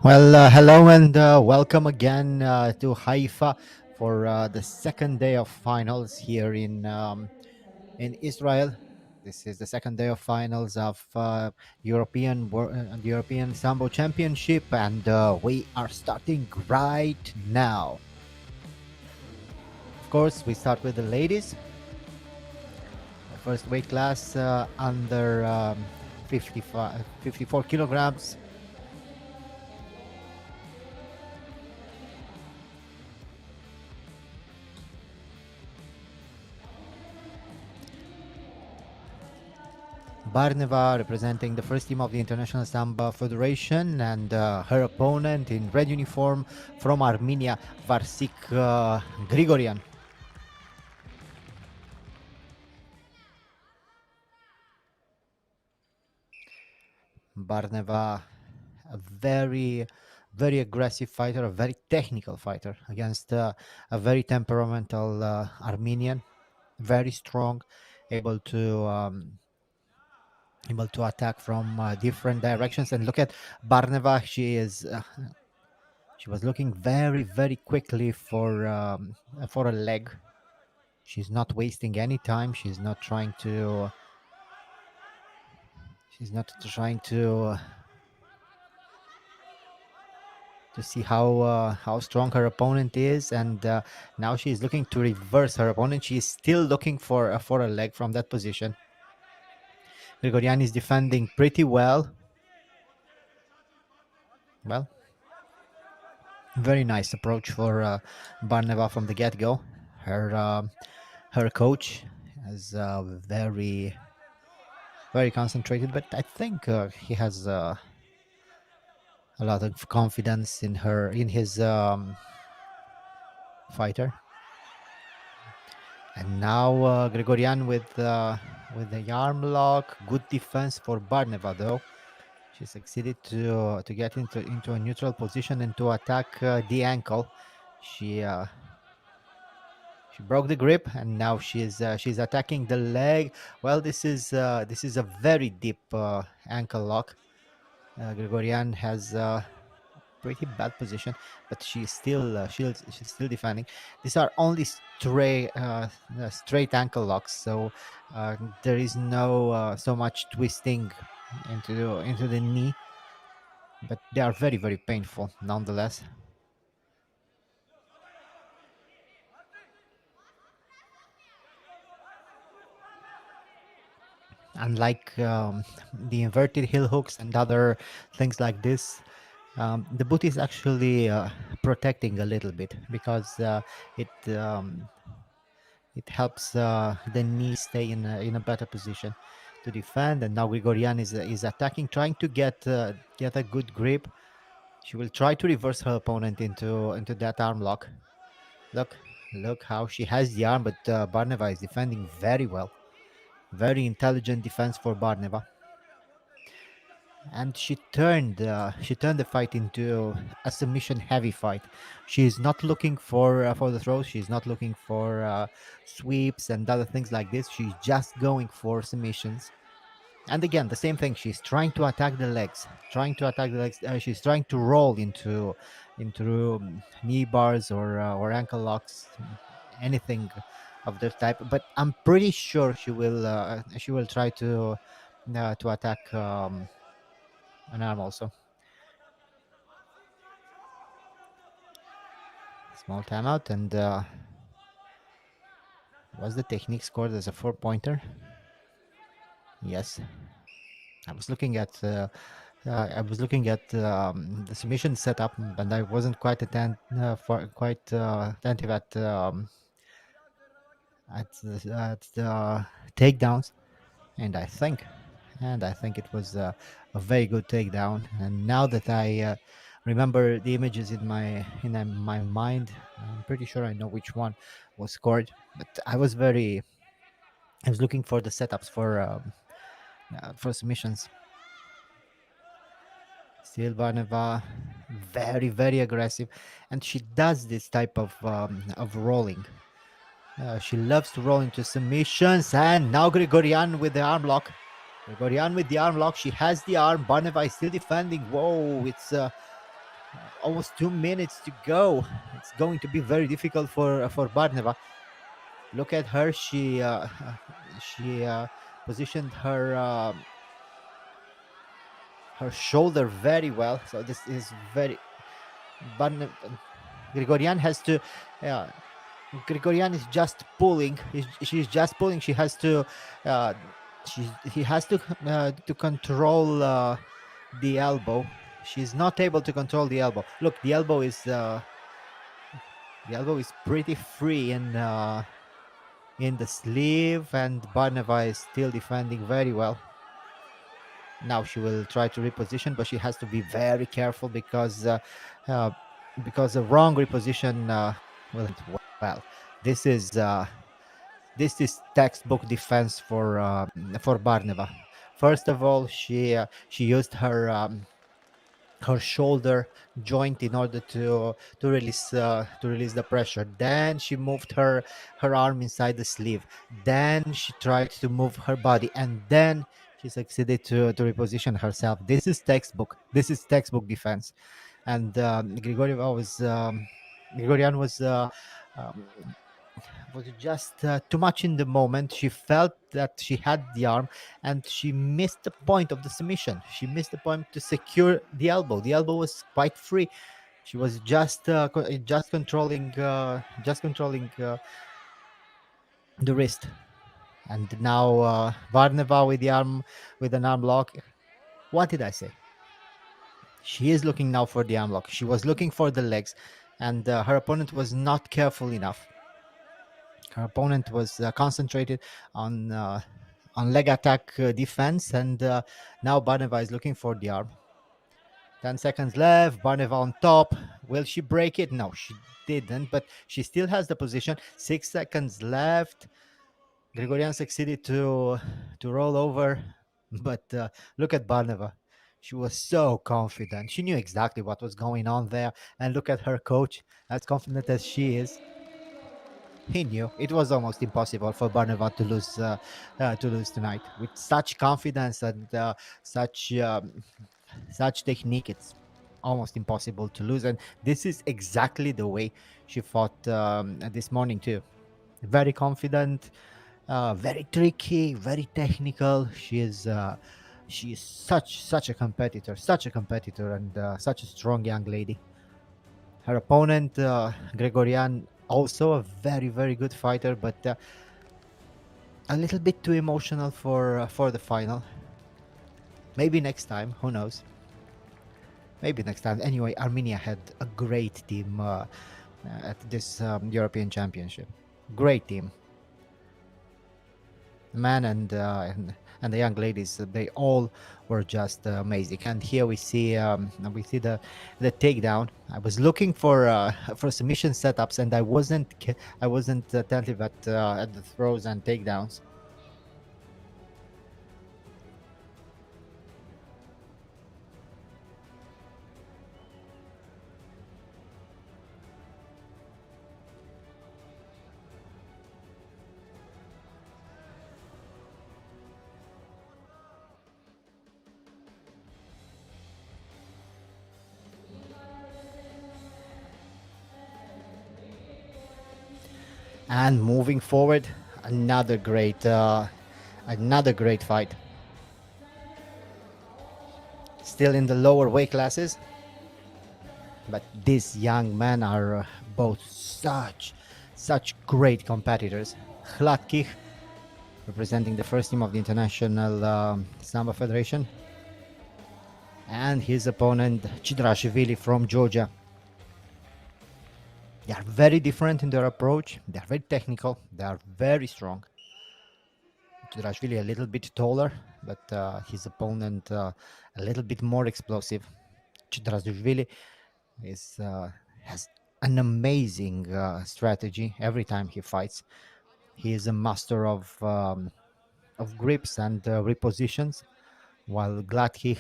Well, hello and welcome again to Haifa for the second day of finals here in Israel. This is the second day of finals of European Sambo Championship, and we are starting right now. Of course, we start with the ladies. The first weight class under 54 kilograms. Barneva representing the first team of the International Samba Federation, and her opponent in red uniform from Armenia, Varsik Grigorian. Barneva, a very aggressive fighter, a very technical fighter against a very temperamental Armenian, very strong, able to attack from different directions. And look at Barneva; she was looking very quickly for a leg. She's not wasting any time. She's not trying to see how strong her opponent is, and now she's looking to reverse her opponent. She's still looking for a leg from that position. Grigorian is defending pretty well. Well, very nice approach for Barneva from the get-go. Her coach is very concentrated, but I think he has a lot of confidence in his fighter. And now Grigorian with the arm lock. Good defense for Barneva, though. She succeeded to get into a neutral position and to attack the ankle. She broke the grip, and now she's attacking the leg. Well, this is a very deep ankle lock. Grigorian has pretty bad position, but she's still defending. These are only straight ankle locks, so there is no so much twisting into the knee. but they are very, very painful nonetheless. Unlike the inverted heel hooks and other things like this, the boot is actually protecting a little bit because it it helps the knee stay in a better position to defend. And now Grigorian is attacking, trying to get a good grip. She will try to reverse her opponent into that arm lock. Look, look how she has the arm, but Barneva is defending very well. Very intelligent defense for Barneva, and she turned the fight into a submission heavy fight. She's not looking for the throws. She's not looking for sweeps and other things like this. She's just going for submissions. And again, the same thing. She's trying to attack the legs, trying to attack the legs. She's trying to roll into knee bars or ankle locks, anything of this type. But I'm pretty sure she will try to attack an arm also. Small timeout, and was the technique scored as a 4-pointer? Yes. I was looking at the submission setup, and I wasn't quite attentive at the takedowns, and I think it was a very good takedown. And now that I remember the images in my mind, I'm pretty sure I know which one was scored. But I was looking for the setups for submissions. Still Varnava, very, very aggressive, and she does this type of rolling. She loves to roll into submissions, and now Grigorian with the arm lock. Grigorian with the arm lock. She has the arm. Barneva is still defending. Whoa, it's almost 2 minutes to go. It's going to be very difficult for Barneva. Look at her. She positioned her shoulder very well. So this is very. Barne, Grigorian has to. Uh, Grigorian is just pulling. She's just pulling. She has to. Uh, he has to control the elbow. She's not able to control the elbow. Look, the elbow is pretty free in the sleeve, and Barneva is still defending very well. Now she will try to reposition, but she has to be very careful uh, because the wrong reposition will well. This is textbook defense for Barneva. First of all, she used her shoulder joint in order to release the pressure. Then she moved her arm inside the sleeve. Then she tried to move her body, and then she succeeded to reposition herself. This is textbook. This is textbook defense. And Grigorian um, was just too much in the moment. She felt that she had the arm, and she missed the point of the submission. She missed the point to secure the elbow. The elbow was quite free. She was just controlling the wrist. And now Varneva with an arm lock. What did I say? She is looking now for the arm lock. She was looking for the legs, and her opponent was not careful enough. Her opponent was concentrated on leg attack defense, and now Barneva is looking for the arm. 10 seconds left. Barneva on top. Will she break it? No, she didn't, but she still has the position. 6 seconds left. Grigorian succeeded to roll over, but look at Barneva. She was so confident. She knew exactly what was going on there. And look at her coach, as confident as she is. He knew it was almost impossible for Barneva to lose tonight with such confidence and such technique. It's almost impossible to lose, and this is exactly the way she fought this morning too. Very confident, very tricky, very technical. She is She is such a competitor, and such a strong young lady. Her opponent, Gregorian, also a very good fighter, but a little bit too emotional for the final. Maybe next time, who knows? Maybe next time. Anyway, Armenia had a great team at this European Championship. Great team, man, and the young ladies. They all were just amazing. And here we see the takedown. I was looking for submission setups, and I wasn't attentive at the throws and takedowns. And moving forward, another great uh, another great fight. Still in the lower weight classes, but these young men are both such great competitors. Hladkih, representing the first team of the International Samba Federation, and his opponent Chidrashvili from Georgia. They are very different in their approach. They are very technical. They are very strong. Chidrashvili a little bit taller, but his opponent a little bit more explosive. Chidrashvili is has an amazing strategy every time he fights. He is a master of grips and repositions, while Gladkih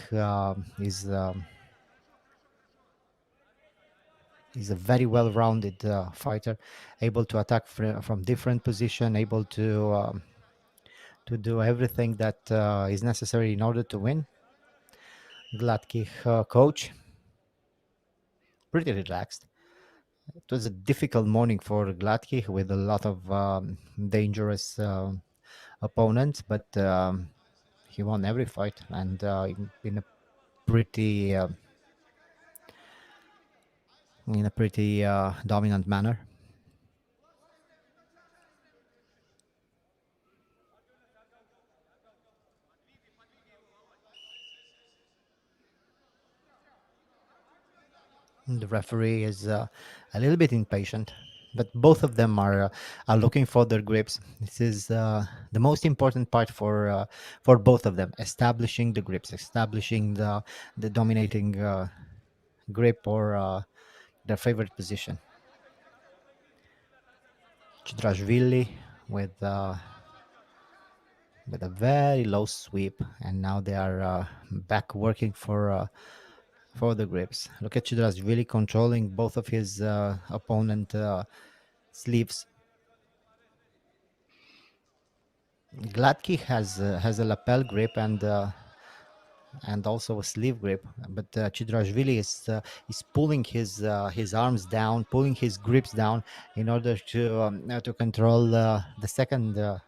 is a very well-rounded fighter, able to attack from different position, able to do everything that is necessary in order to win. Gladkih coach, pretty relaxed. It was a difficult morning for Gladkih with a lot of dangerous opponents, but he won every fight, and in a pretty dominant manner. The referee is a little bit impatient, but both of them are looking for their grips. This is the most important part for both of them: establishing the grips, establishing the dominating grip or their favorite position. Chidrashvili with uh, with a very low sweep, and now they are back working for the grips. Look at Chidras really controlling both of his opponent sleeves. Gladkey has a lapel grip and also a sleeve grip, but Chidrashvili is pulling his arms down, pulling his grips down in order to control the second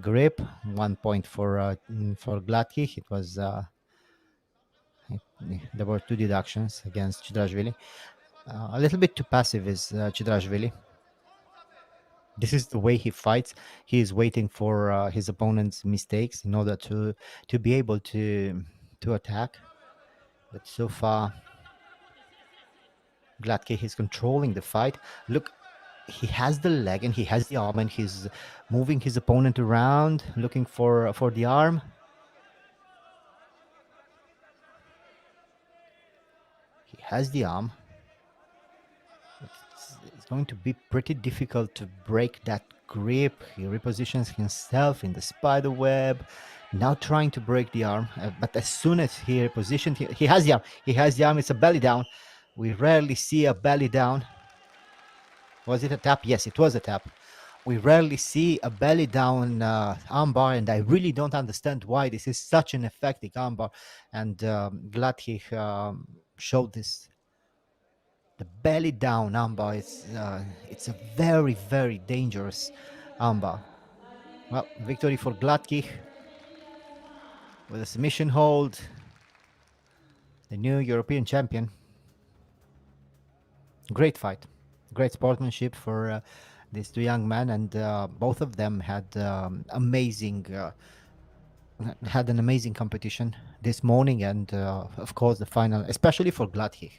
grip. 1 point for Gladkey. There were two deductions against Chidrashvili. A little bit too passive is Chidrashvili. This is the way he fights. He is waiting for his opponent's mistakes in order to be able to attack. But so far, Gladkey is controlling the fight. Look, he has the leg and he has the arm, and he's moving his opponent around, looking for the arm. He has the arm. It's going to be pretty difficult to break that grip. He repositions himself in the spider web, now trying to break the arm. But as soon as he repositioned, he has the arm. He has the arm. It's a belly down. We rarely see a belly down. Was it a tap? Yes, it was a tap. We rarely see a belly down armbar, and I really don't understand why this is such an effective armbar. And glad he showed this. The belly down armbar is it's a very dangerous armbar. Well, victory for Gladkich with a submission hold. The new European champion. Great fight. Great sportsmanship for these two young men, and both of them had an amazing competition this morning, and of course the final, especially for Gladkich.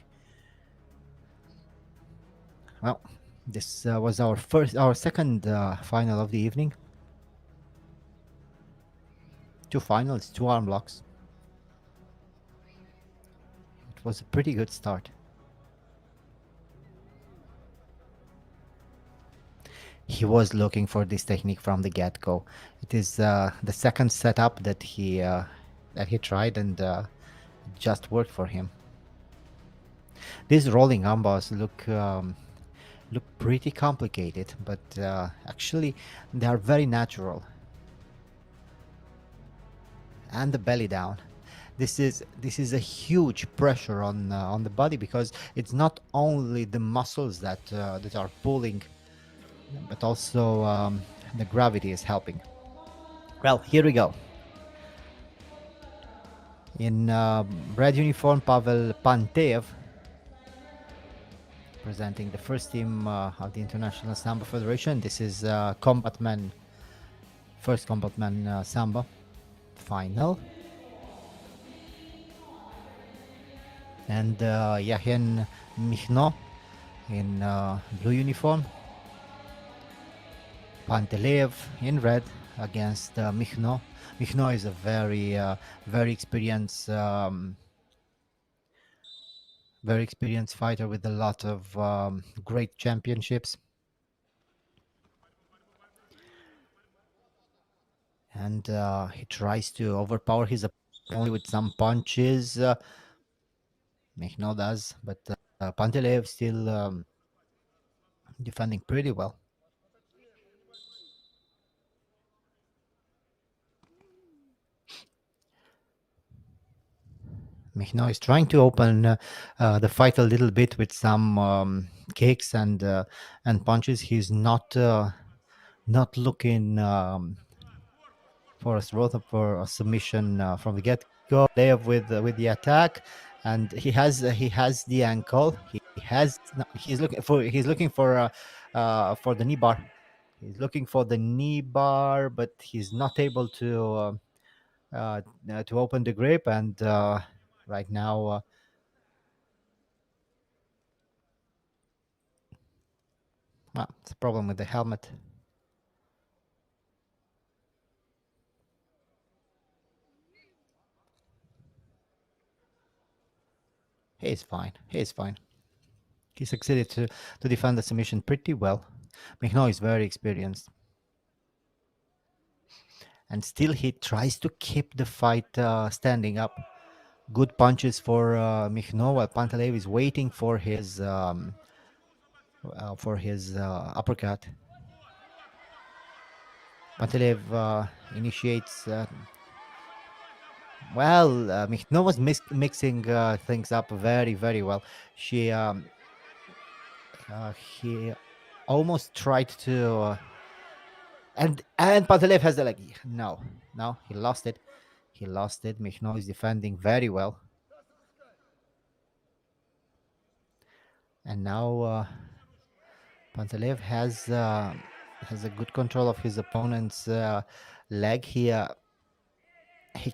Well, this was our second final of the evening. Two finals, two arm locks. It was a pretty good start. He was looking for this technique from the get-go. It is the second setup that he tried, and it just worked for him. These rolling armbars look pretty complicated, but actually they are very natural. And the belly down. This is a huge pressure on the body, because it's not only the muscles that are pulling, but also the gravity is helping. Well, here we go. In red uniform, Pavel Pantev, presenting the first team of the International Sambo Federation. This is first combatman Samba final. And Yahin Michno in blue uniform. Panteleev in red against Michno. Michno is a very experienced fighter with a lot of great championships. And he tries to overpower his opponent with some punches. Michno does, but Panteleev still defending pretty well. Michno is trying to open the fight a little bit with some kicks and punches. He's not looking for a submission from the get-go. Lev with the attack, and he has the ankle. He's looking for the knee bar. He's looking for the knee bar, but he's not able to open the grip, and right now. Well, it's a problem with the helmet. He's fine. He's fine. He succeeded to defend the submission pretty well. Michno is very experienced. And still he tries to keep the fight standing up. Good punches for Michno, while Panteleev is waiting for his uppercut. Panteleev initiates. Michno was mixing things up very well. He almost tried to. And Panteleev has the leg. No, he lost it. He lost it. Michno is defending very well. And now Panteleev has a good control of his opponent's leg. He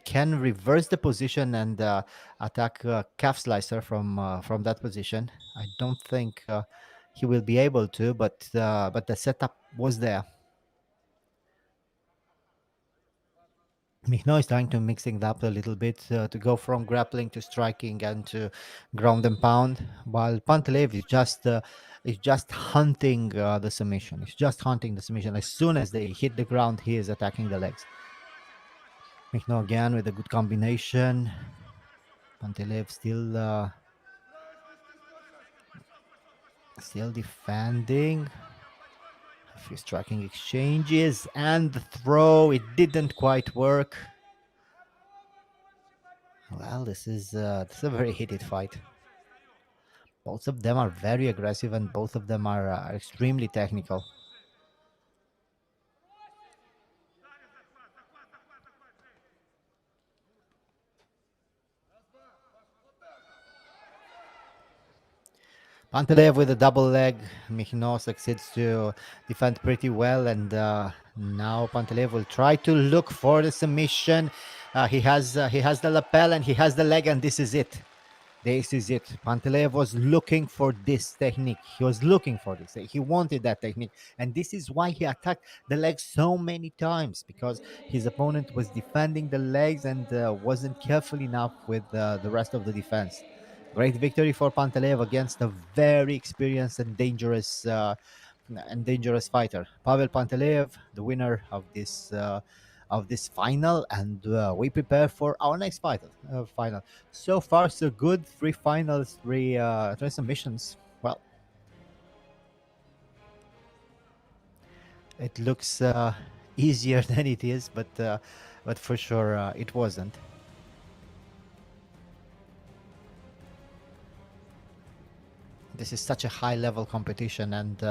can reverse the position and attack calf slicer from that position. I don't think he will be able to, but the setup was there. Michno is trying to mixing it up a little bit to go from grappling to striking and to ground and pound, while Panteleev is just hunting the submission. He's just hunting the submission. As soon as they hit the ground, he is attacking the legs. Michno again with a good combination. Panteleev still defending. A few striking exchanges and the throw. It didn't quite work. Well, this is a very heated fight. Both of them are very aggressive, and both of them are extremely technical. Pantelev with a double leg. Michno succeeds to defend pretty well, and now Pantelev will try to look for the submission. He has the lapel and he has the leg, and this is it. This is it. Pantelev was looking for this technique. He was looking for this. He wanted that technique. And this is why he attacked the legs so many times, because his opponent was defending the legs and wasn't careful enough with the rest of the defense. Great victory for Pantelev against a very experienced and dangerous fighter. Pavel Pantelev, the winner of this final, and we prepare for our next final. So far, so good. Three finals, three submissions. Well, it looks easier than it is, but for sure it wasn't. This is such a high level competition, and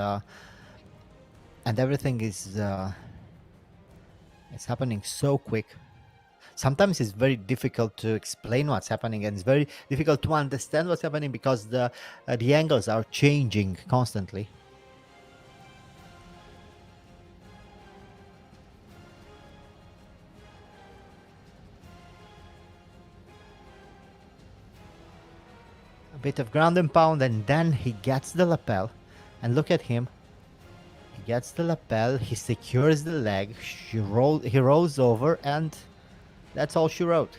everything is it's happening so quick. Sometimes it's very difficult to explain what's happening, and it's very difficult to understand what's happening because the angles are changing constantly. A bit of ground and pound, and then he gets the lapel, and look at him. He gets the lapel, he secures the leg, he rolls over, and that's all she wrote.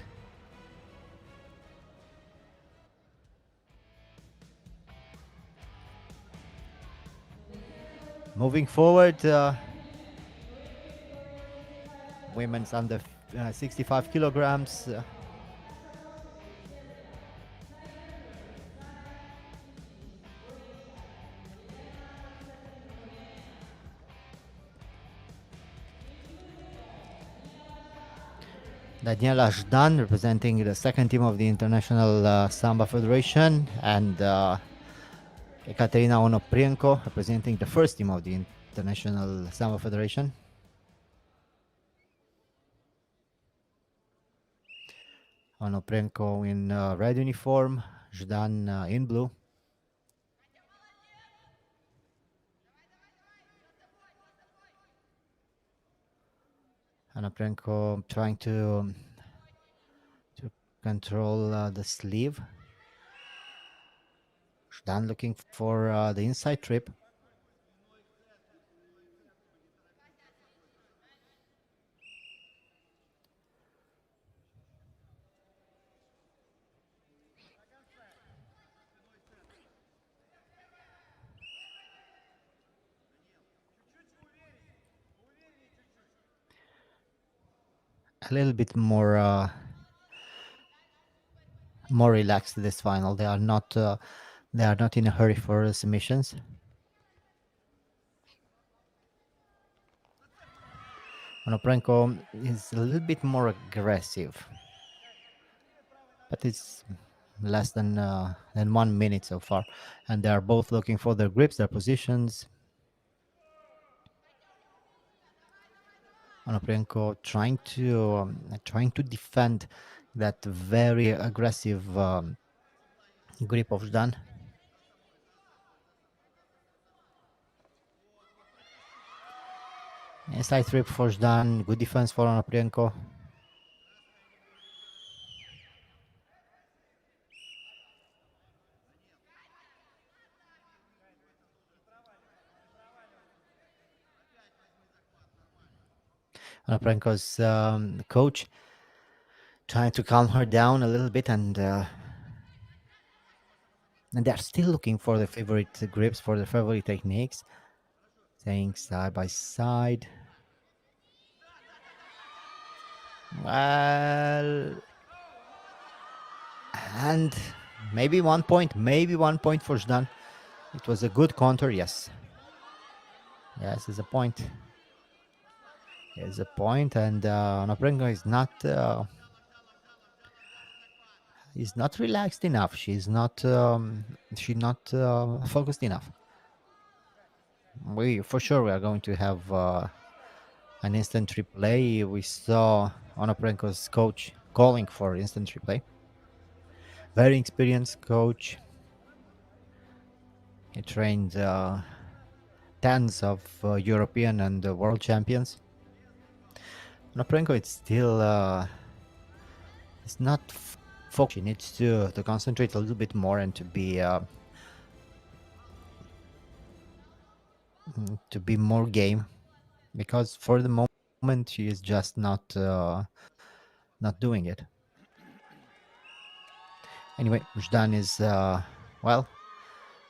Moving forward, women's under 65 kilograms. Daniela Zhdan representing the second team of the International Samba Federation, and Ekaterina Onoprienko representing the first team of the International Samba Federation. Onoprienko in red uniform, Zhdan in blue. Onoprienko trying to control the sleeve. Zhdan looking for the inside trip. A little bit more relaxed this final. They are not in a hurry for submissions. Onoprienko is a little bit more aggressive, but it's less than 1 minute so far, and they are both looking for their grips, their positions. Onoprienko trying to defend that very aggressive grip of Zhdan. Inside trip for Zhdan, good defense for Onoprienko. Onoprienko's coach trying to calm her down a little bit, and they're still looking for the favorite grips, for the favorite techniques, saying side by side. Well, and maybe 1 point, for Zhdan. It was a good counter, yes. Yes, it's a point. It's a point, and Onoprienko is not relaxed enough. She's not focused enough. We are going to have an instant replay. We saw Onoprienko's coach calling for instant replay. Very experienced coach. He trained tens of European and world champions. Onopenko, it's still it's not focused. She needs to concentrate a little bit more and to be more game, because for the moment she is just not doing it. Anyway, Mujdan is well,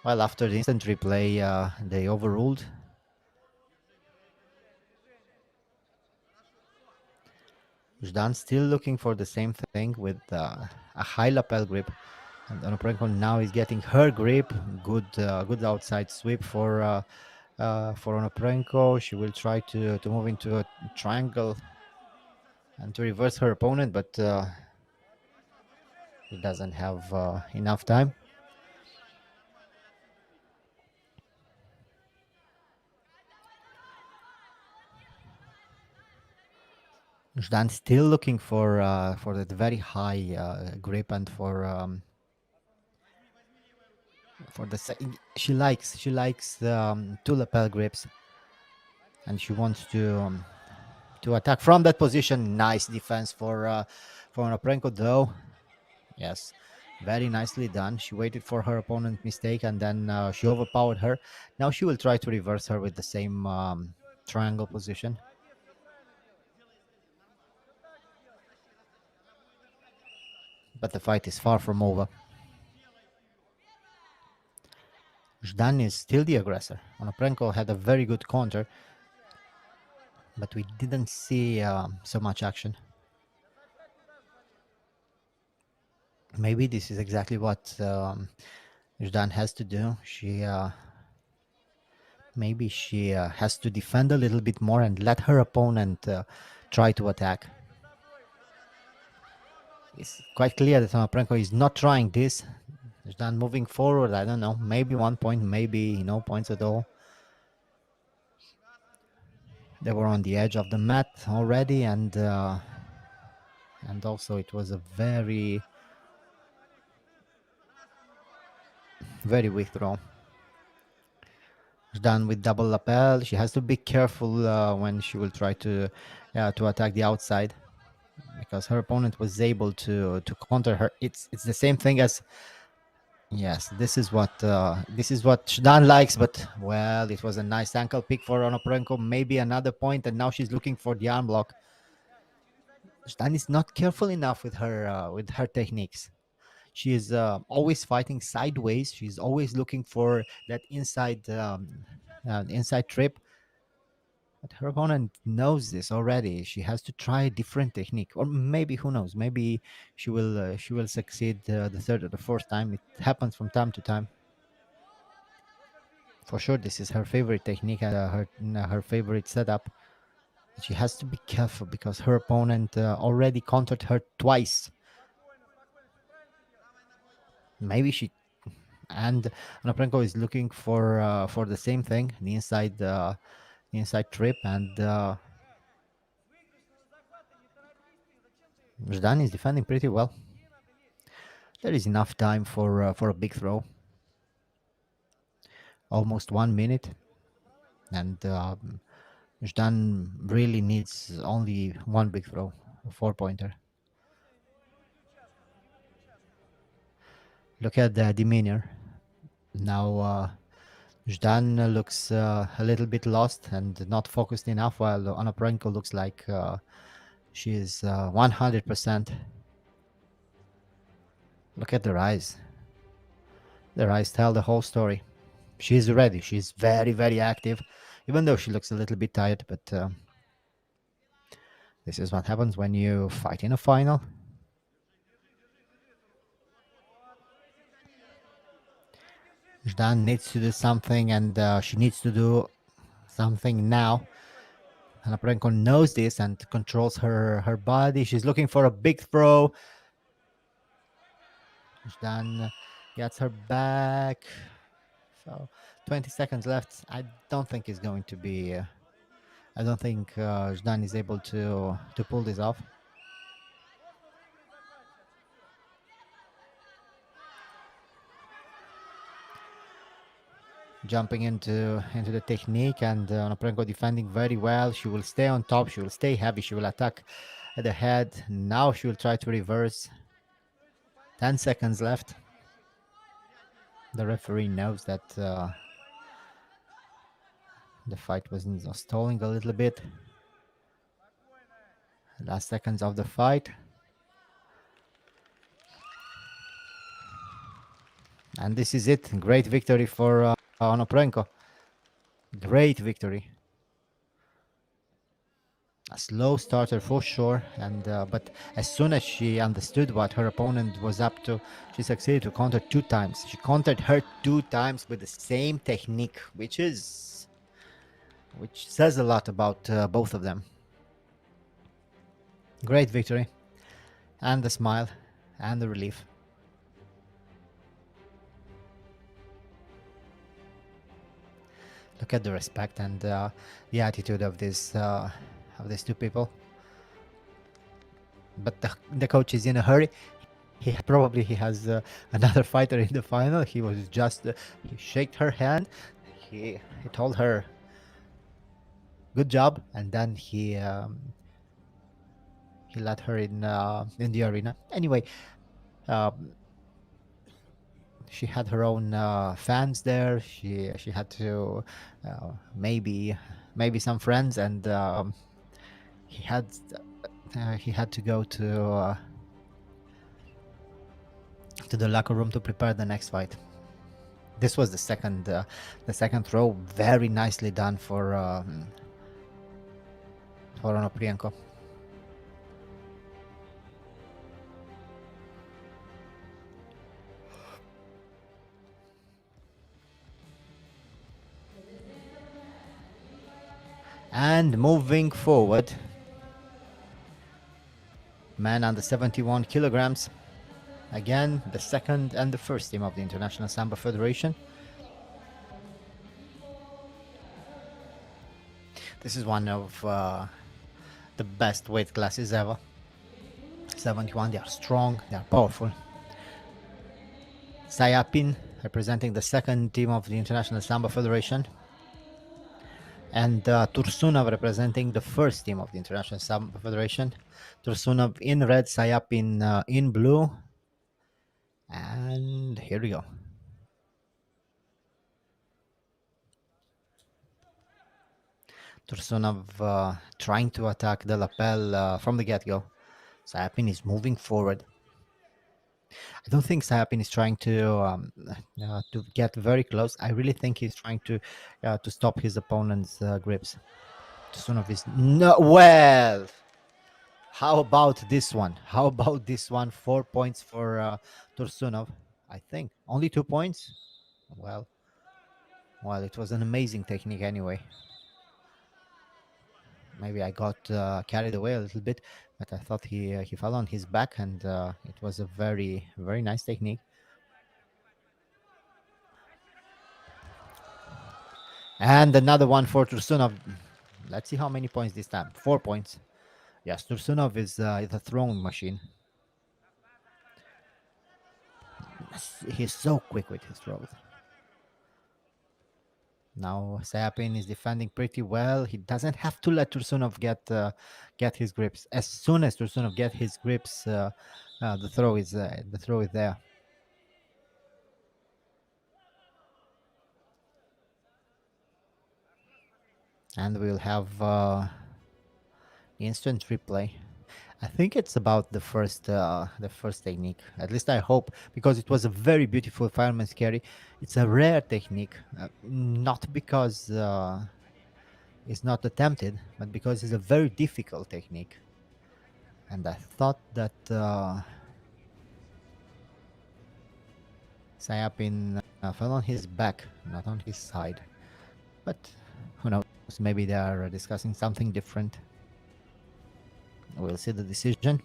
after the instant replay, they overruled. Mujdan still looking for the same thing with a high lapel grip. And Onopenko now is getting her grip. Good outside sweep for Onopenko. She will try to move into a triangle and to reverse her opponent, but he doesn't have enough time. Zhdan still looking for that very high grip and for the she likes two lapel grips, and she wants to attack from that position. Nice defense for Onopenko though. Yes, very nicely done. She waited for her opponent's mistake and then she overpowered her. Now she will try to reverse her with the same triangle position. But the fight is far from over. Zhdan is still the aggressor. Onopenko had a very good counter, but we didn't see so much action. Maybe this is exactly what Zhdan has to do. Maybe she has to defend a little bit more and let her opponent try to attack. It's quite clear that Onopenko is not trying this. Zhdan moving forward, I don't know, maybe 1 point, maybe no points at all. They were on the edge of the mat already, and also it was a very, very weak throw. Done with double lapel. She has to be careful when she will try to attack the outside, because her opponent was able to counter her. It's the same thing as, yes, this is what Zhdan likes. But well, it was a nice ankle pick for Onopenko. Maybe another point, and now she's looking for the arm block. Zhdan is not careful enough with her techniques. She is always fighting sideways. She's always looking for that inside trip. But her opponent knows this already. She has to try a different technique, or maybe, who knows? Maybe she will succeed the third or the fourth time. It happens from time to time. For sure, this is her favorite technique and her favorite setup. She has to be careful because her opponent already countered her twice. Maybe she and Onopenko is looking for the same thing, the inside trip, and Zhdan is defending pretty well. There is enough time for a big throw. Almost 1 minute, and Zhdan really needs only one big throw, a 4-pointer. Look at the demeanor. Now Zhdan looks a little bit lost and not focused enough, while Onopenko looks like she is 100%. Look at their eyes. Their eyes tell the whole story. She's ready. She's very, very active, even though she looks a little bit tired. But this is what happens when you fight in a final. Zhdan needs to do something, and she needs to do something now. Onopenko knows this and controls her body. She's looking for a big throw. Zhdan gets her back. So 20 seconds left. I don't think it's going to be. I don't think Zhdan is able to pull this off. jumping into the technique, and Onoprienko defending very well. She will stay on top. She will stay heavy. She will attack at the head. Now she will try to reverse. 10 seconds left. The referee knows that the fight was stalling a little bit. Last seconds of the fight. And this is it. Great victory for Onoprienko. Great victory. A slow starter for sure, and but as soon as she understood what her opponent was up to, she succeeded to counter 2 times. She countered her 2 times with the same technique, which says a lot about both of them. Great victory, and the smile, and the relief. Look at the respect and the attitude of these two people. But the coach is in a hurry. He has another fighter in the final. He was just he shook her hand. He told her good job, and then he let her in the arena. Anyway, she had her own fans there. She had to maybe some friends, and he had to go to the locker room to prepare the next fight. This was the second throw, very nicely done for Onoprienko. And moving forward, man under 71 kilograms. Again, the second and the first team of the International Sambo Federation. This is one of the best weight classes ever. 71, they are strong, they are powerful. Sayapin, representing the second team of the International Sambo Federation. And Tursunov, representing the first team of the International Sambo Federation. Tursunov in red, Sayapin in blue. And here we go. Tursunov trying to attack the lapel from the get-go. Sayapin is moving forward. I don't think Sayapin is trying to get very close. I really think he's trying to stop his opponent's grips. Tursunov is well. How about this one? 4 points for Tursunov. I think only 2 points. Well, it was an amazing technique anyway. Maybe I got carried away a little bit, but I thought he fell on his back, and it was a very, very nice technique. And another one for Tursunov. Let's see how many points this time. 4 points. Yes, Tursunov is a throwing machine. He's so quick with his throws. Now Sayapin is defending pretty well. He doesn't have to let Tursunov get his grips. As soon as Tursunov get his grips, the throw is there. And we'll have instant replay. I think it's about the first technique. At least I hope, because it was a very beautiful fireman's carry. It's a rare technique, not because it's not attempted, but because it's a very difficult technique. And I thought that Sayapin fell on his back, not on his side. But who knows? Maybe they are discussing something different. We'll see the decision.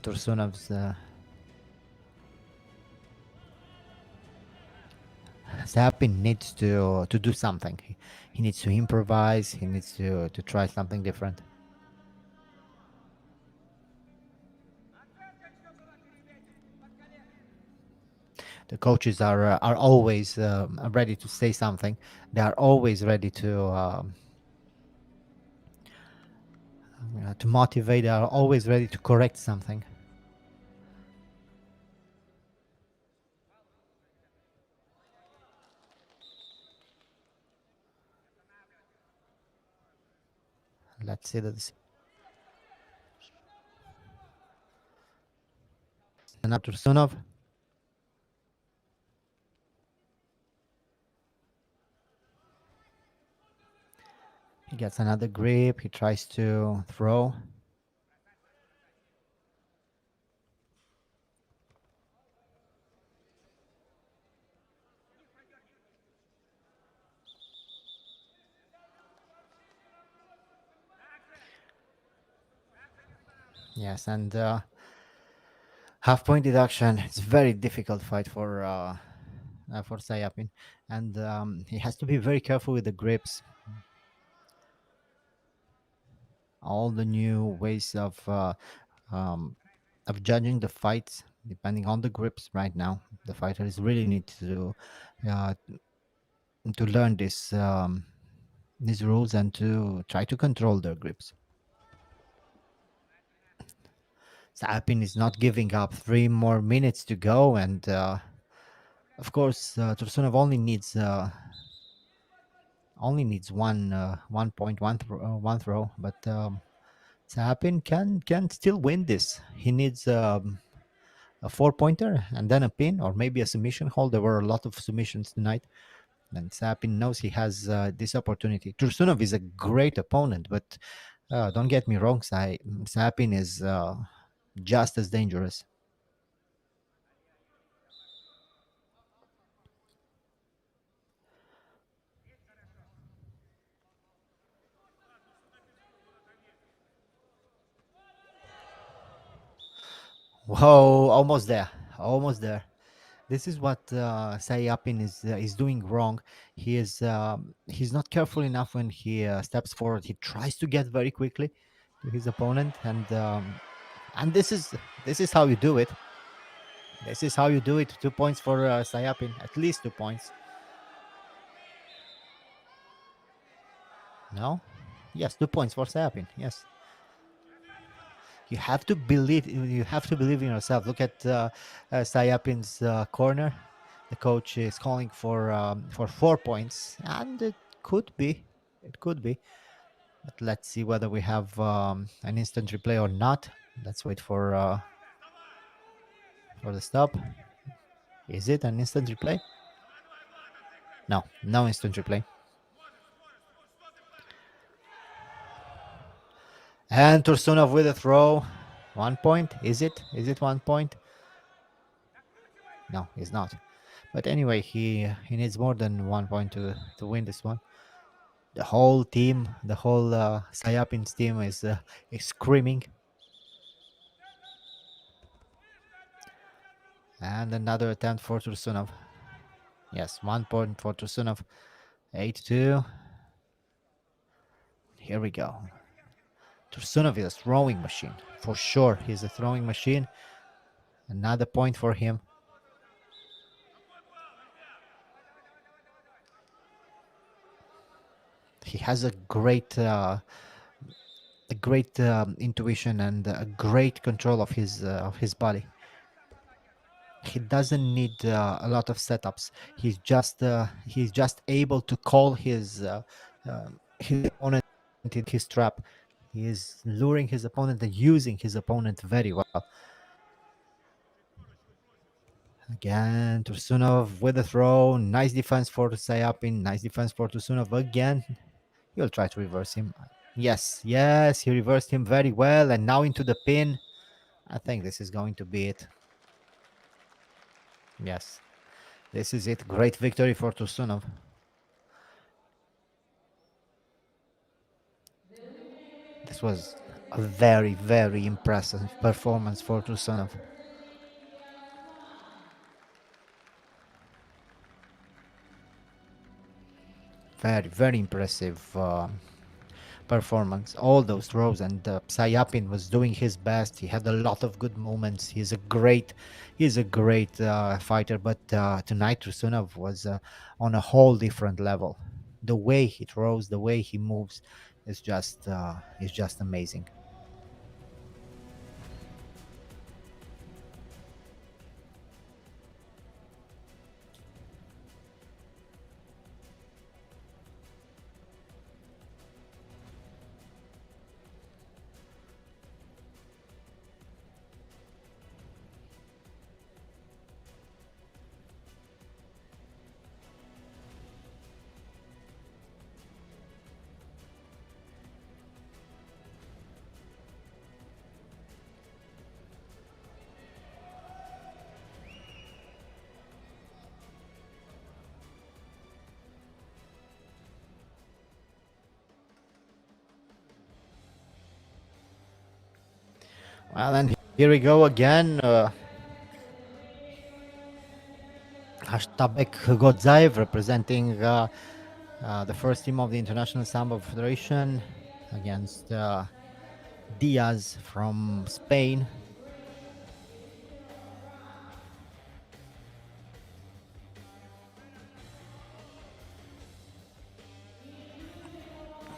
Tursunov's Sayapin needs to do something. He needs to improvise. He needs to try something different. The coaches are always ready to say something. They are always ready to motivate. They are always ready to correct something. Let's see that. Now Tursunov. He gets another grip. He tries to throw. Yes, and half point deduction. It's very difficult fight for Sayapin, and he has to be very careful with the grips. All the new ways um, of judging the fights, depending on the grips. Right now, the fighters really need uh, to learn these rules and to try to control their grips. Sayapin is not giving up. 3 more minutes to go, and of course, Tursunov only needs one point, one throw, but Sapin can still win this. He needs a 4 pointer and then a pin or maybe a submission hold. There were a lot of submissions tonight, and Sapin knows he has this opportunity. Tursunov is a great opponent, but don't get me wrong, Sapin is just as dangerous. Whoa, almost there, almost there. This is what Sayapin is doing wrong. He's not careful enough when he steps forward. He tries to get very quickly to his opponent, and this is how you do it. This is how you do it. 2 points for Sayapin, at least 2 points. No, yes, 2 points for Sayapin. Yes, you have to believe. You have to believe in yourself. Look at Sayapin's corner. The coach is calling for 4 points, and it could be. It could be. But let's see whether we have an instant replay or not. Let's wait for the stop. Is it an instant replay? No, no instant replay. And Tursunov with a throw. 1 point. Is it? Is it 1 point? No, it's not. But anyway, he needs more than 1 point to win this one. The whole team, the whole Sayapin's team is screaming. And another attempt for Tursunov. Yes, 1 point for Tursunov. 8-2. Here we go. Tursunov is a throwing machine. For sure, he's a throwing machine. Another point for him. He has a great intuition and a great control of his body. He doesn't need a lot of setups. He's just able to call his opponent into his trap. He is luring his opponent and using his opponent very well. Again, Tursunov with a throw. Nice defense for Sayapin. Nice defense for Tursunov again. He'll try to reverse him. Yes, yes, he reversed him very well. And now into the pin. I think this is going to be it. Yes, this is it. Great victory for Tursunov. This was a very, very impressive performance for Tursunov. Very, very impressive performance, all those throws, and Psyapin was doing his best. He had a lot of good moments. He's a great fighter. But tonight Tursunov was on a whole different level. The way he throws, the way he moves, is just amazing. Well, and here we go again. Ashtabek Godzaev representing the first team of the International Sambo Federation against Diaz from Spain.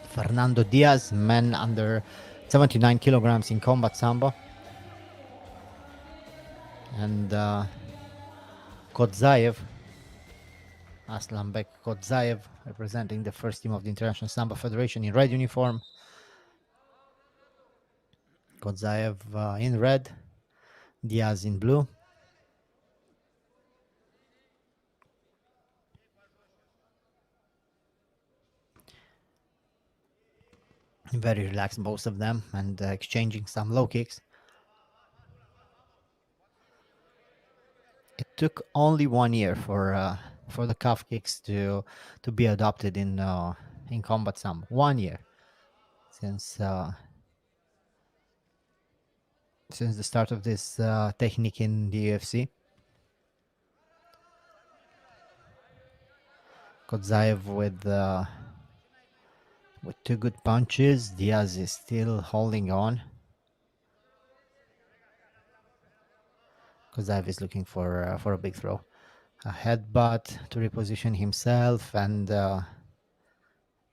Fernando Diaz, man under 79 kilograms in combat sambo. And Kodzaev, Aslanbek Kodzaev, representing the first team of the International Sambo Federation in red uniform. Kodzaev in red, Diaz in blue. Very relaxed, both of them, and exchanging some low kicks. It took only 1 year for the calf kicks to be adopted in combat sambo. 1 year since the start of this technique in the UFC. Kodzaev with two good punches. Diaz is still holding on. Kodzaev is looking for a big throw, a headbutt to reposition himself, and the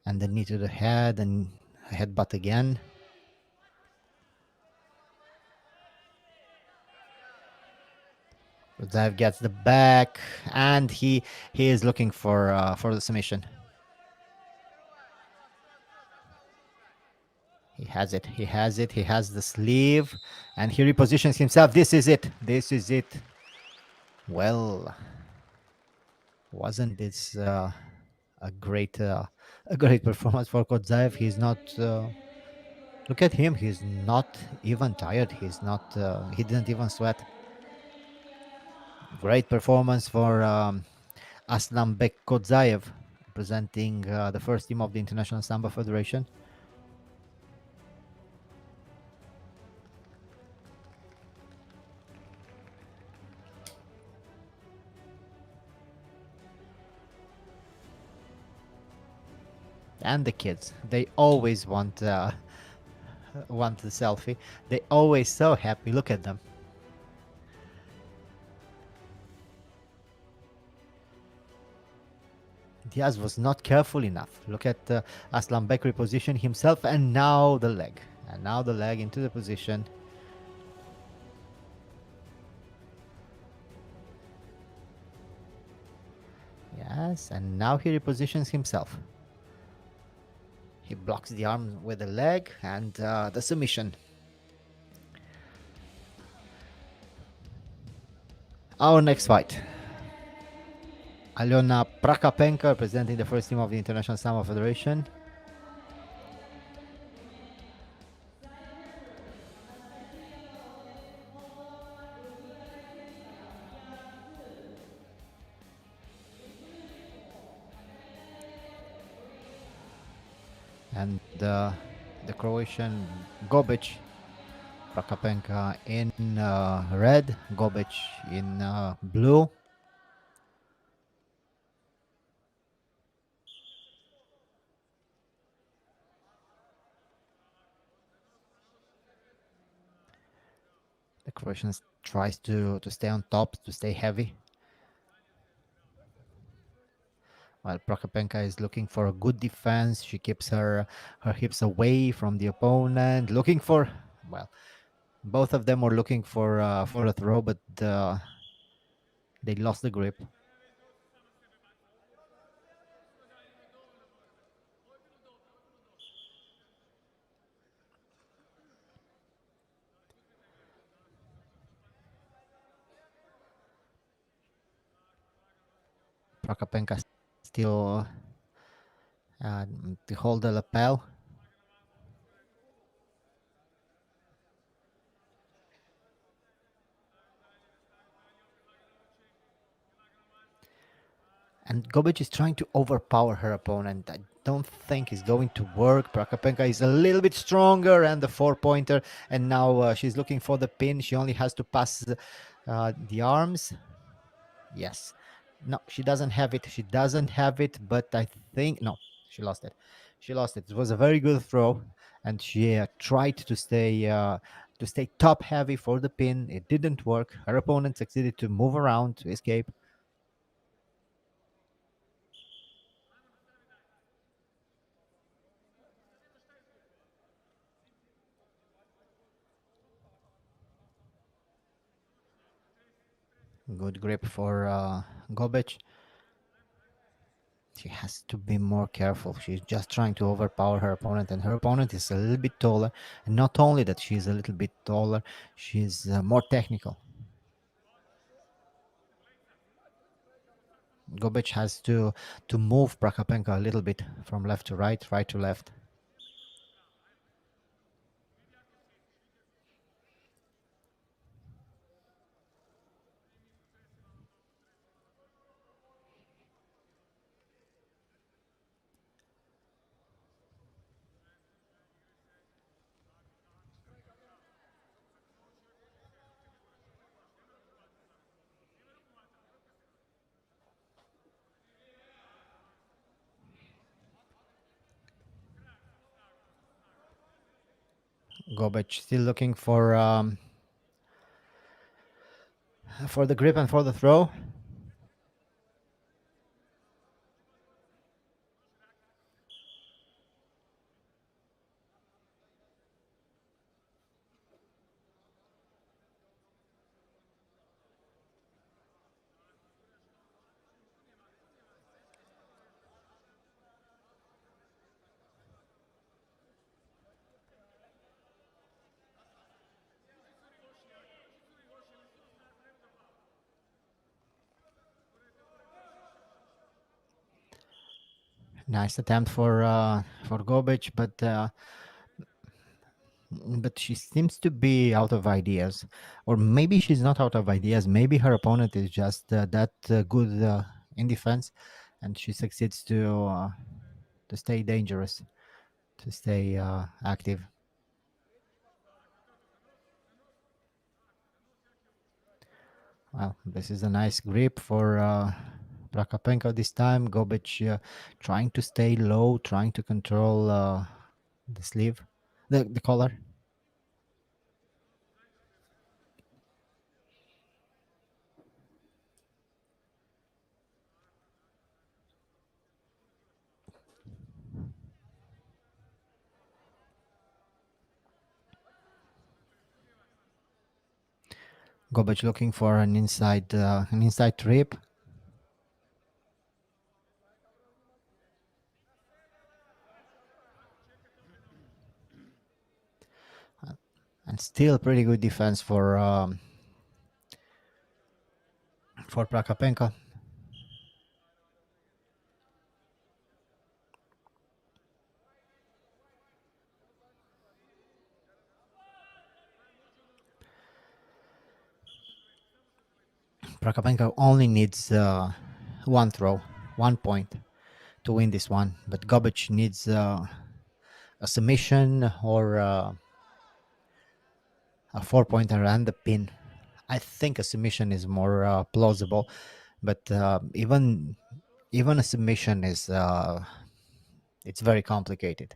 knee to the head, and a headbutt again. Kodzaev gets the back, and he is looking for the submission. He has it. He has it. He has the sleeve, and he repositions himself. This is it. This is it. Well, wasn't this a great performance for Kodzaev? He's not. Look at him. He's not even tired. He's not. He didn't even sweat. Great performance for Aslanbek Kodzaev, representing the first team of the International Sambo Federation. And the kids, they always want the selfie. They always so happy. Look at them. Diaz was not careful enough. Look at Aslanbek reposition himself, and now the leg. And now the leg into the position. Yes, and now he repositions himself. He blocks the arm with the leg, and the submission. Our next fight. Alyona Prakapenko, representing the first team of the International Sambo Federation. And the Croatian Gobic, Prakapenka in red, Gobic in blue. Croatian tries to stay on top, to stay heavy. While Prokopenka is looking for a good defense, she keeps her hips away from the opponent, looking for, well, both of them were looking for a throw, but they lost the grip. Prokopenka still to hold the lapel. And Gobic is trying to overpower her opponent. I don't think it's going to work. Prokopenka is a little bit stronger, and the 4-pointer. And now she's looking for the pin. She only has to pass the arms. Yes. No, she doesn't have it. She doesn't have it, but I think, no, she lost it. She lost it. It was a very good throw, and she tried to stay top heavy for the pin. It didn't work. Her opponent succeeded to move around to escape. Good grip for Gobic. She has to be more careful. She's just trying to overpower her opponent, and her opponent is a little bit taller. And not only that, she's a little bit taller, she's more technical. Gobic has to move Prokopenka a little bit from left to right, right to left. Gobic still looking for the grip and for the throw. Nice attempt for Gobic, but she seems to be out of ideas, or maybe she's not out of ideas. Maybe her opponent is just that good in defense, and she succeeds to stay dangerous, to stay active. Well, this is a nice grip for Prokopenko this time. Gobic trying to stay low, trying to control the sleeve, the collar. Gobic looking for an inside trip. And still pretty good defense for Prokopenko. Prokopenko only needs one throw, 1 point to win this one, but Gobic needs a submission or a 4-pointer and the pin. I think a submission is more plausible, but even a submission is it's very complicated.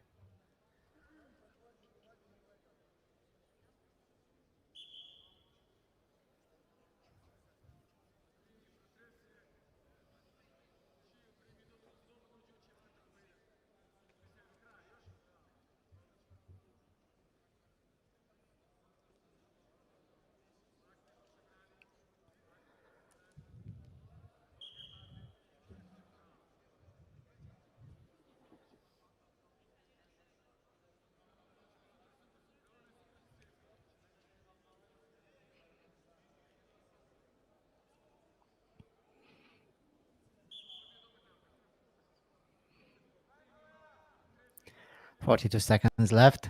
42 seconds left.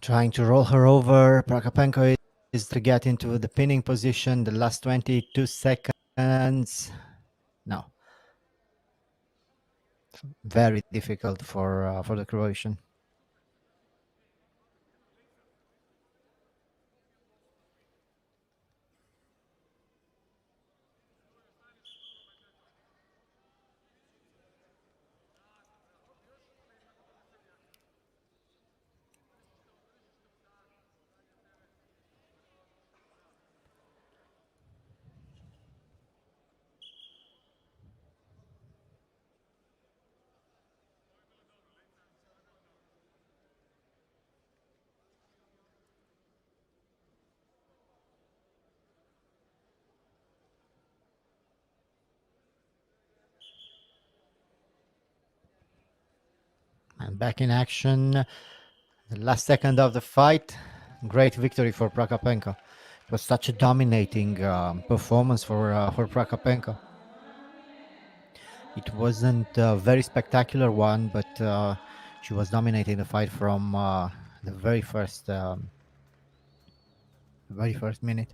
Trying to roll her over. Prokopenko is to get into the pinning position. The last 22 seconds. No. Very difficult for the Croatian. And back in action. The last second of the fight. Great victory for Prokopenko. It was such a dominating performance for Prokopenko. It wasn't a very spectacular one, but she was dominating the fight from the very first minute.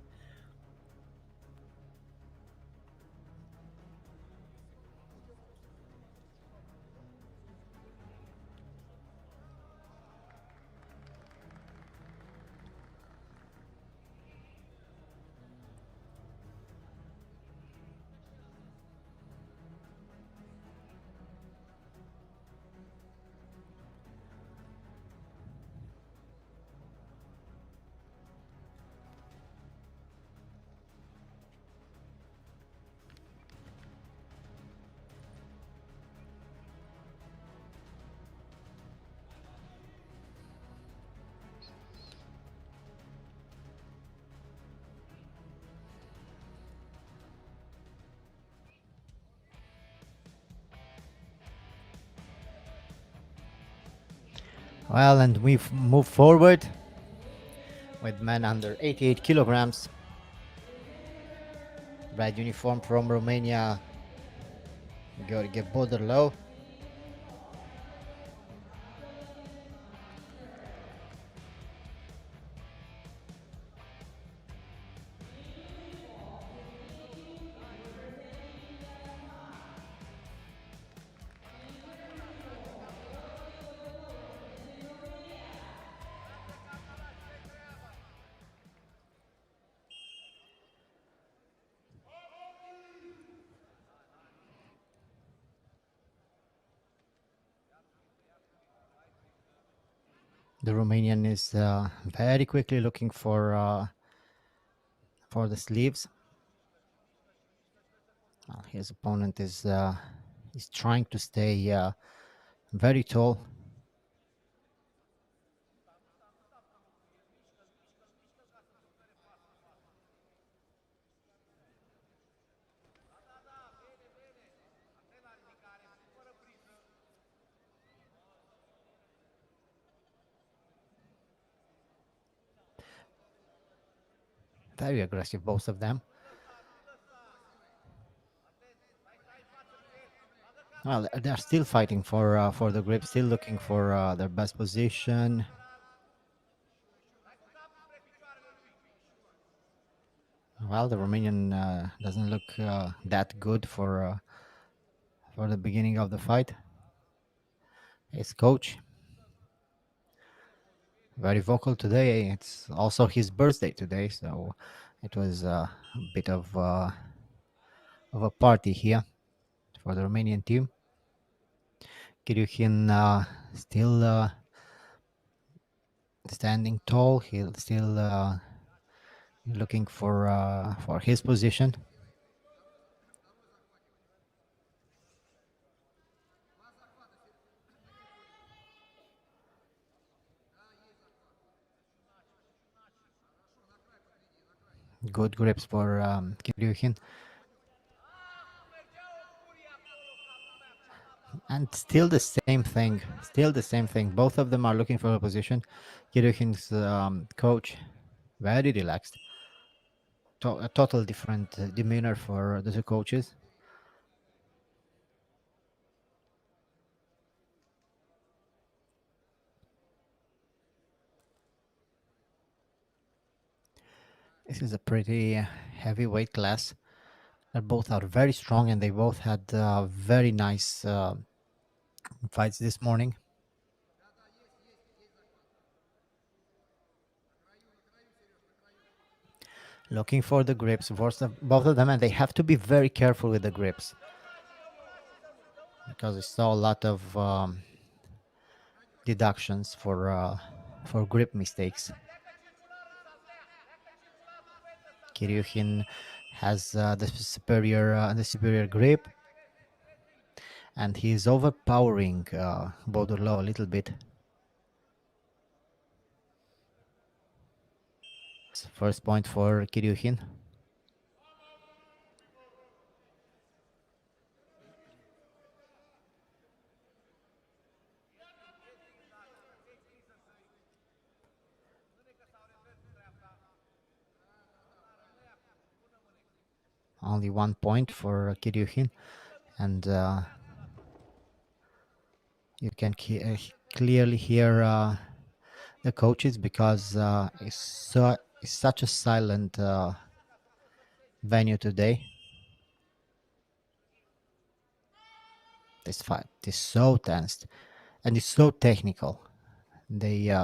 Well, and we've moved forward with men under 88 kilograms. Red uniform from Romania, Gheorghe Boderlo. The Romanian is very quickly looking for the sleeves. His opponent is trying to stay very tall. Very aggressive, both of them. Well, they're still fighting for the grip, still looking for their best position. Well, the Romanian doesn't look that good for the beginning of the fight. His coach, very vocal today. It's also his birthday today, so it was a bit of a party here for the Romanian team. Kiryukin still standing tall. He's still looking for his position. Good grips for Kiryukin. And still the same thing. Still the same thing. Both of them are looking for a position. Kirukin's coach, very relaxed. A total different demeanor for the two coaches. This is a pretty heavy weight class. They both are very strong, and they both had very nice fights this morning. Looking for the grips, both of them, and they have to be very careful with the grips because I saw a lot of deductions for grip mistakes. Kiryukin has the superior grip, and he's overpowering Bodurlo a little bit. First point for Kiryukin. Only 1 point for Kiryukin, and you can clearly hear the coaches because it's such a silent venue today. This fight is so tense, and it's so technical. They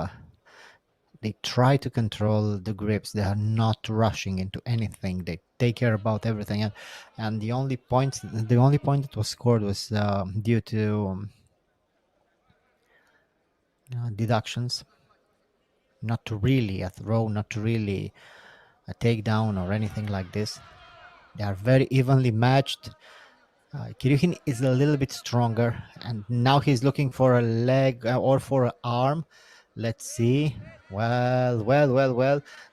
try to control the grips. They are not rushing into anything. They take care about everything, and the only point that was scored was due to deductions. Not really a throw, not really a takedown or anything like this. They are very evenly matched. Kiryukin is a little bit stronger, and now he's looking for a leg or for an arm. Let's see. Well.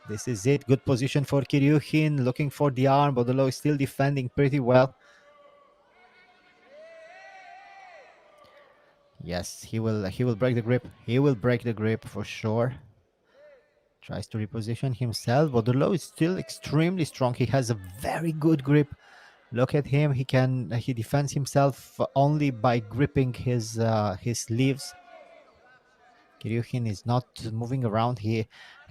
This is it. Good position for Kiryukin. Looking for the arm. Bodolo is still defending pretty well. Yes, he will break the grip. He will break the grip for sure. Tries to reposition himself. Bodolo is still extremely strong. He has a very good grip. Look at him. He defends himself only by gripping his sleeves. Kiryukin is not moving around. He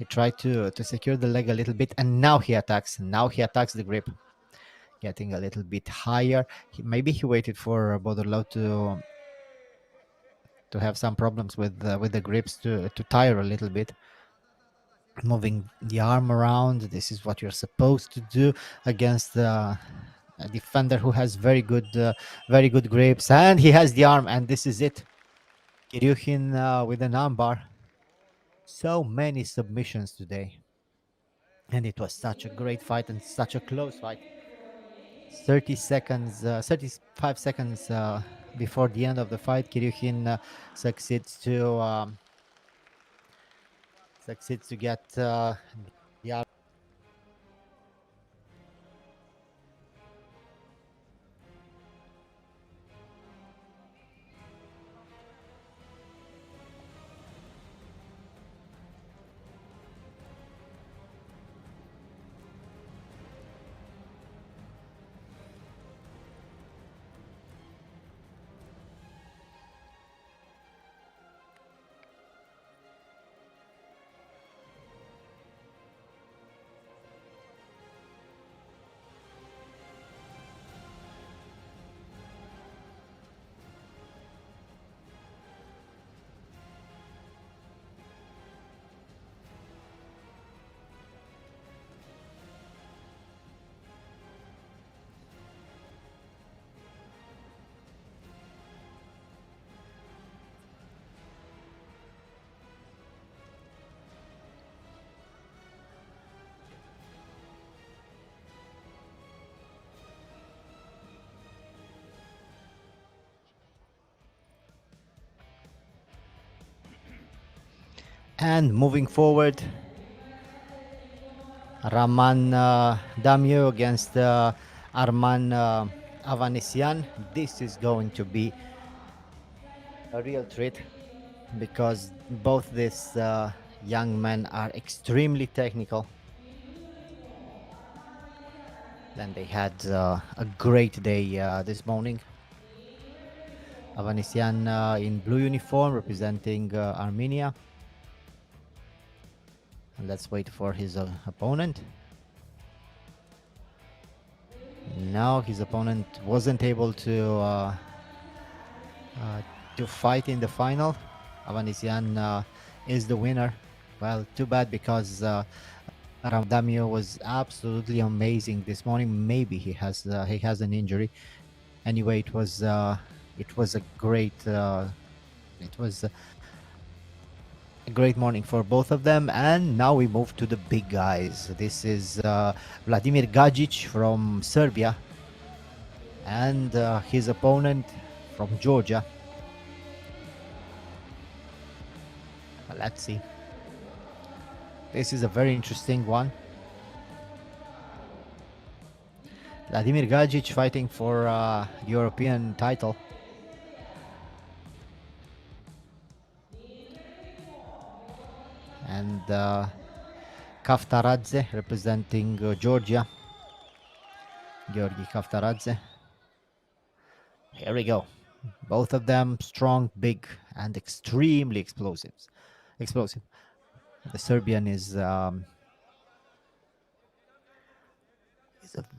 tried to secure the leg a little bit, and now he attacks. Now he attacks the grip, getting a little bit higher. Maybe he waited for Bodorlov to have some problems with the grips to tire a little bit. Moving the arm around. This is what you're supposed to do against a defender who has very good grips, and he has the arm, and this is it. Kiryukin with an armbar. So many submissions today. And it was such a great fight and such a close fight. 30 seconds, 35 seconds before the end of the fight, Kiryukin succeeds to get the arm. And moving forward, Raman Damio against Arman Avanesian. This is going to be a real treat because both these young men are extremely technical. Then they had a great day this morning. Avanesian in blue uniform representing Armenia. And let's wait for his opponent. No, his opponent wasn't able to fight in the final. Avanesian is the winner. Well, too bad because Ramdamio was absolutely amazing this morning. Maybe he has an injury. Anyway, it was a great it was a great morning for both of them. And now we move to the big guys. This is Vladimir Gajic from Serbia and his opponent from Georgia. Let's see. This is a very interesting one. Vladimir Gajic fighting for the European title. And Kaftaradze representing Georgia. Georgi Kaftaradze. Here we go. Both of them strong, big, and extremely explosive. The Serbian is a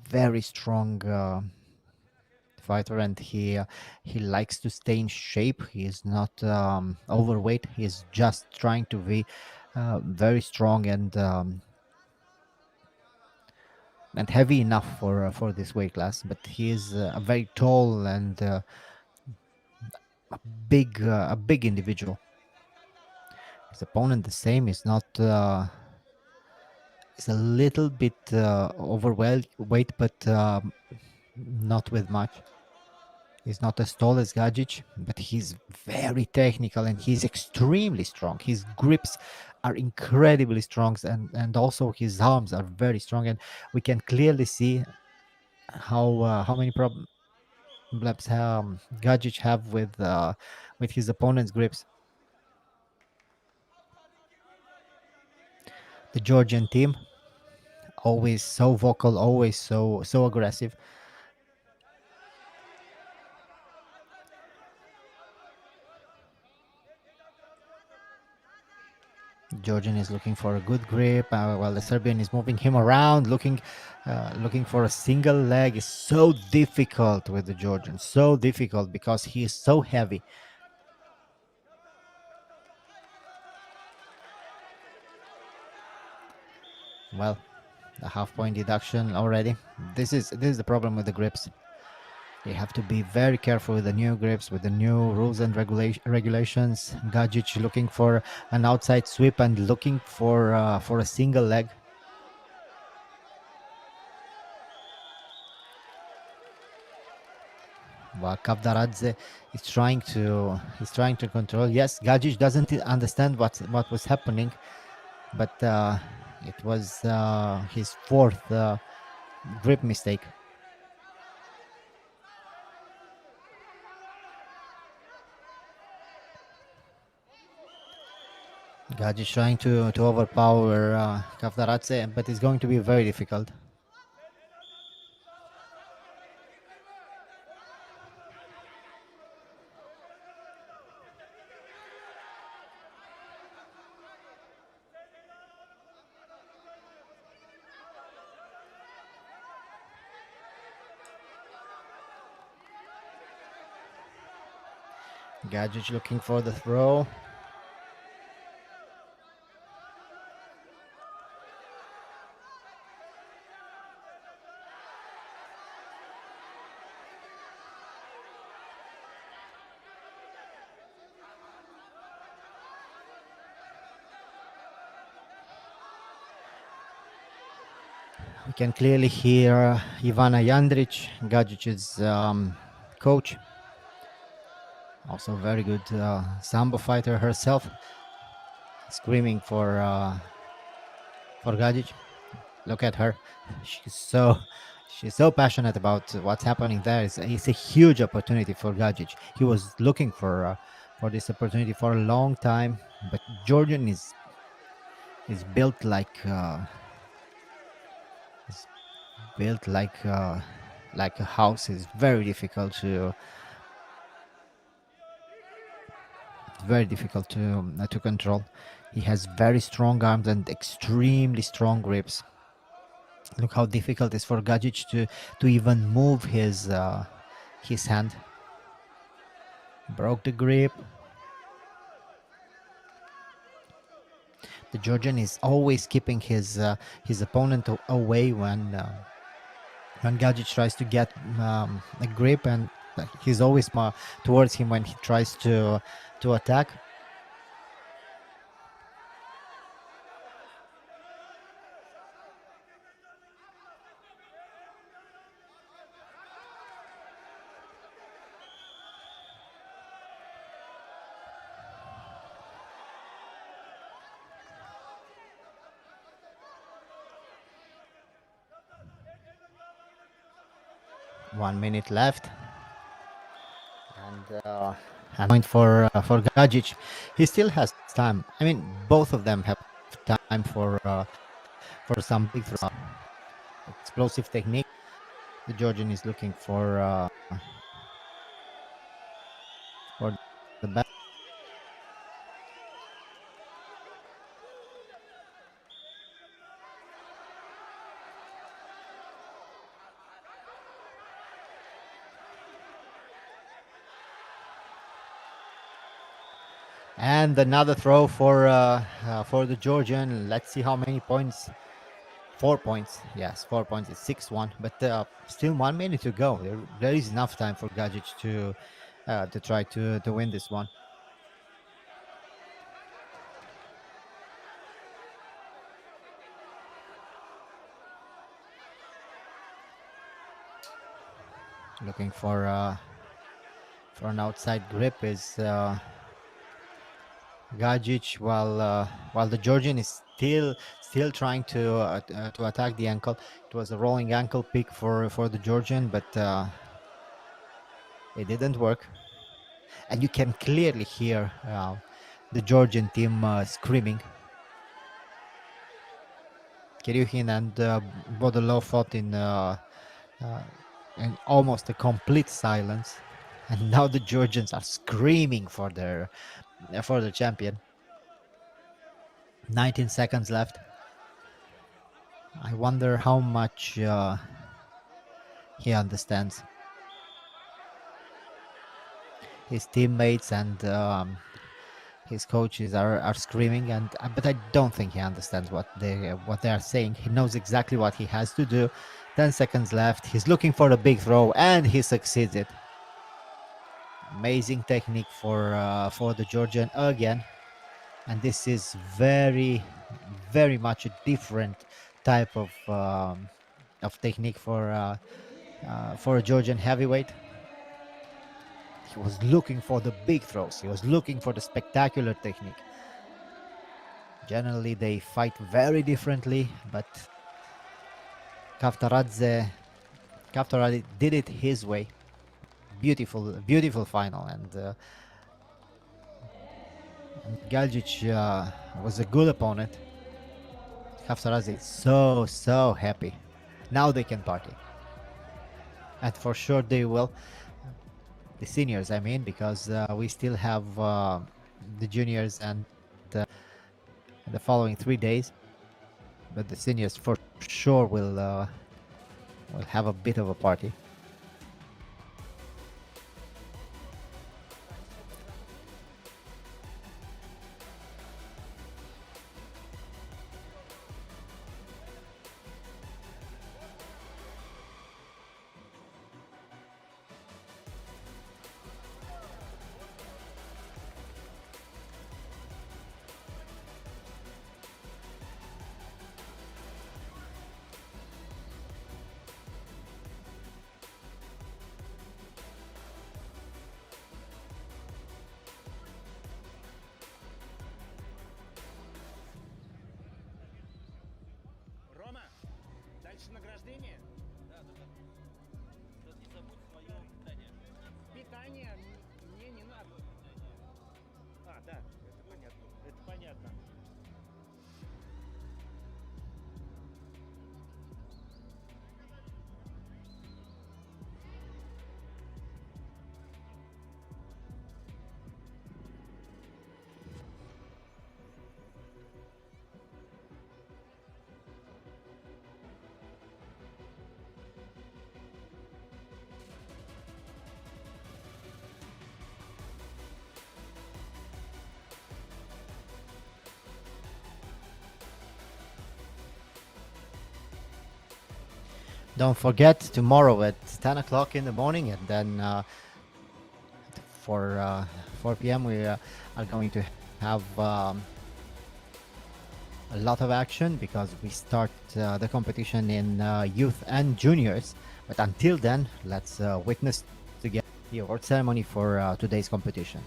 very strong fighter, and he likes to stay in shape. He is not overweight. He is just trying to be very strong and heavy enough for this weight class. But he is a very tall and a big individual. His opponent the same. Is not. Is a little bit overweight, but not with much. He's not as tall as Gajic, but he's very technical and he's extremely strong. His grips are incredibly strong, and also his arms are very strong. And we can clearly see how many problems Gajic have with his opponent's grips. The Georgian team, always so vocal, always so aggressive. Georgian is looking for a good grip, while the Serbian is moving him around, looking for a single leg. Is so difficult with the Georgian, so difficult because he is so heavy. Well, the half-point deduction already. This is the problem with the grips. You have to be very careful with the new grips, with the new rules and regulations. Gajic looking for an outside sweep and looking for a single leg. Well, Kavdaradze is trying to control. Yes, Gajic doesn't understand what was happening, but it was his fourth grip mistake. Gajic trying to overpower Kavdaradze, but it's going to be very difficult. Gajic looking for the throw. We can clearly hear Ivana Jandric, Gajic's coach. Also very good sambo fighter herself, screaming for Gajic. Look at her. She's so passionate about what's happening there. It's a huge opportunity for Gajic. He was looking for for this opportunity for a long time. But Georgian is built is built like a house. It's very difficult to control. He has very strong arms and extremely strong grips. Look how difficult it is for Gajic to even move his hand. Broke the grip. The Georgian is always keeping his opponent away when Gajic tries to get a grip, and he's always more towards him when he tries to attack. One minute left, and point for Gajic. He still has time. I mean, both of them have time for some big explosive technique. The Georgian is looking for the best. And another throw for the Georgian. Let's see how many points. 4 points. Yes, 4 points. It's 6-1, but still 1 minute to go. There is enough time for Gajic to try to win this one. Looking for an outside grip is Gajic, while the Georgian is still trying to attack the ankle. It was a rolling ankle pick for the Georgian, but it didn't work. And you can clearly hear the Georgian team screaming. Kiryuhin and Bodolov fought in almost a complete silence, and now the Georgians are screaming for the champion. 19 seconds left. I wonder how much he understands. His teammates and his coaches are screaming, and but I don't think he understands what they are saying. He knows exactly what he has to do. 10 seconds left. He's looking for a big throw, and he succeeded. Amazing technique for the Georgian again, and this is very much a different type of technique for a Georgian heavyweight. He was looking for the big throws. He was looking for the spectacular technique. Generally, they fight very differently, but Kavtaradze did it his way. Beautiful final, and Galjic was a good opponent. Kavtaradze is so happy. Now they can party, and for sure they will. The seniors, I mean, because we still have the juniors and the following 3 days, but the seniors for sure will have a bit of a party. Рома, дальше награждение? Да. Только не забудь свое питание. Питание мне не надо. Don't forget tomorrow at 10 o'clock in the morning, and then for 4 p.m. we are going to have a lot of action because we start the competition in youth and juniors. But until then, let's witness together the award ceremony for today's competition.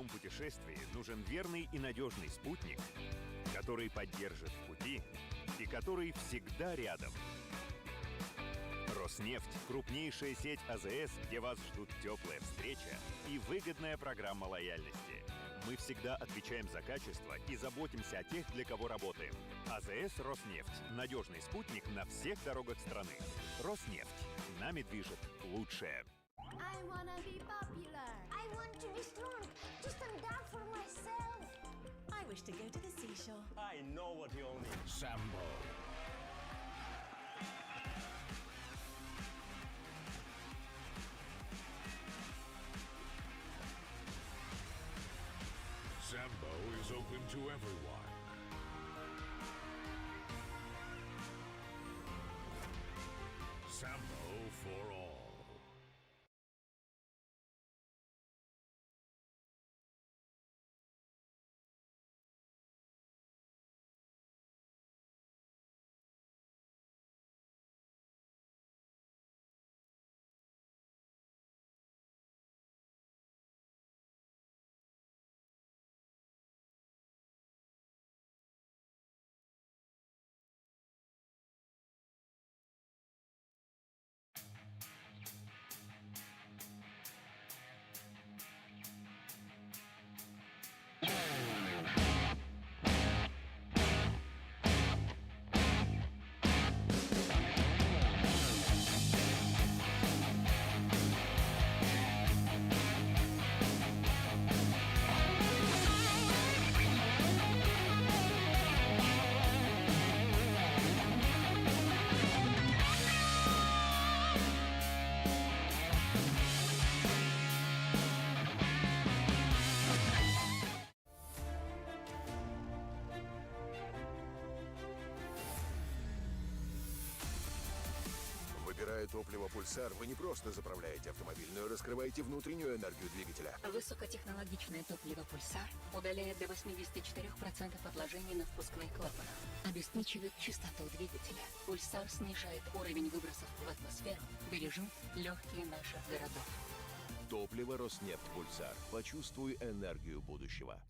любом путешествии нужен верный и надежный спутник, который поддержит в пути и который всегда рядом. Роснефть – крупнейшая сеть АЗС, где вас ждут теплая встреча и выгодная программа лояльности. Мы всегда отвечаем за качество и заботимся о тех, для кого работаем. АЗС «Роснефть» – надежный спутник на всех дорогах страны. Роснефть. Нами движет лучшее. I wanna be popular. I want to be strong, to stand up for myself. I wish to go to the seashore. I know what you all need. Самбо. Sambo is open to everyone. Sambo for all. Выбирая топливо «Пульсар», вы не просто заправляете автомобиль, но и раскрываете внутреннюю энергию двигателя. Высокотехнологичное топливо «Пульсар» удаляет до 84% отложений на впускных клапанах, обеспечивает чистоту двигателя. «Пульсар» снижает уровень выбросов в атмосферу, бережет легкие наших городов. Топливо «Роснефть Пульсар». Почувствуй энергию будущего.